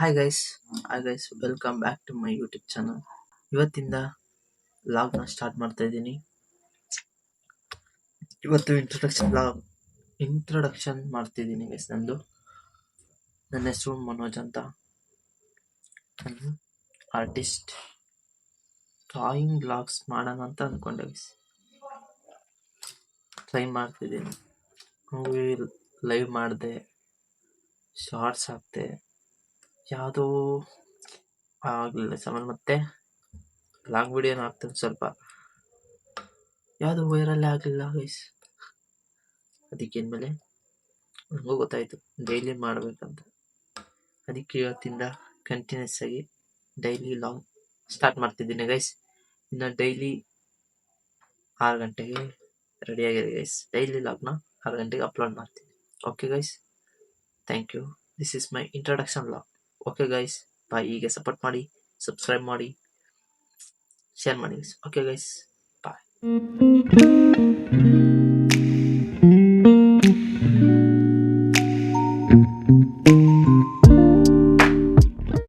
Hi guys welcome back to my YouTube channel. ಇವತ್ತಿಂದ ಲಾಗ್ನ start ಮಾಡ್ತಾ ಇದ್ದೀನಿ. ಇವತ್ತು ಇಂಟ್ರೊಡಕ್ಷನ್ ಮಾಡ್ತಿದ್ದೀನಿ ಗೈಸ್. ನನ್ನ ಹೆಸರು ಮನೋಜ್ ಅಂತ. ನಾನು ಆರ್ಟಿಸ್ಟ್. ಡ್ರಾಯಿಂಗ್ ಬ್ಲಾಗ್ಸ್ ಮಾಡೋಣ ಅಂತ ಅಂದ್ಕೊಂಡೆ ಗೈಸ್. ಟ್ರೈ ಮಾಡ್ತಿದ್ದೀನಿ. ಮೂವಿ ಲೈವ್ ಮಾಡಿದೆ, ಶಾರ್ಟ್ಸ್ ಹಾಕ್ತೆ, ಯಾವುದೋ ಆಗಲಿಲ್ಲ ಸಮಾನ. ಮತ್ತೆ ಲಾಗ್ ವಿಡಿಯೋನ ಹಾಕ್ತೀನಿ, ಸ್ವಲ್ಪ ಯಾವುದು ವೈರಲ್ ಆಗಲಿಲ್ಲ ಗೈಸ್. ಅದಕ್ಕೇನ್ಮೇಲೆ ನನಗೂ ಗೊತ್ತಾಯಿತು ಡೈಲಿ ಮಾಡಬೇಕಂತ. ಅದಕ್ಕೆ ಇವತ್ತಿಂದ ಕಂಟಿನ್ಯೂಸ್ ಆಗಿ ಡೈಲಿ ಲಾಗ್ ಸ್ಟಾರ್ಟ್ ಮಾಡ್ತಿದ್ದೀನಿ ಗೈಸ್. ಇನ್ನು ಡೈಲಿ 6 ಗಂಟೆಗೆ ರೆಡಿಯಾಗಿದೆ ಗೈಸ್. ಡೈಲಿ ಲಾಗ್ನ 6 ಗಂಟೆಗೆ ಅಪ್ಲೋಡ್ ಮಾಡ್ತೀನಿ. Okay guys, thank you. This is my introduction log. Okay guys, bye. ಹೀಗೆ ಸಪೋರ್ಟ್ ಮಾಡಿ, ಸಬ್ಸ್ಕ್ರೈಬ್ ಮಾಡಿ, ಶೇರ್ ಮಾಡಿ ಗೈಸ್. ಓಕೆ ಗೈಸ್, ಬಾಯ್.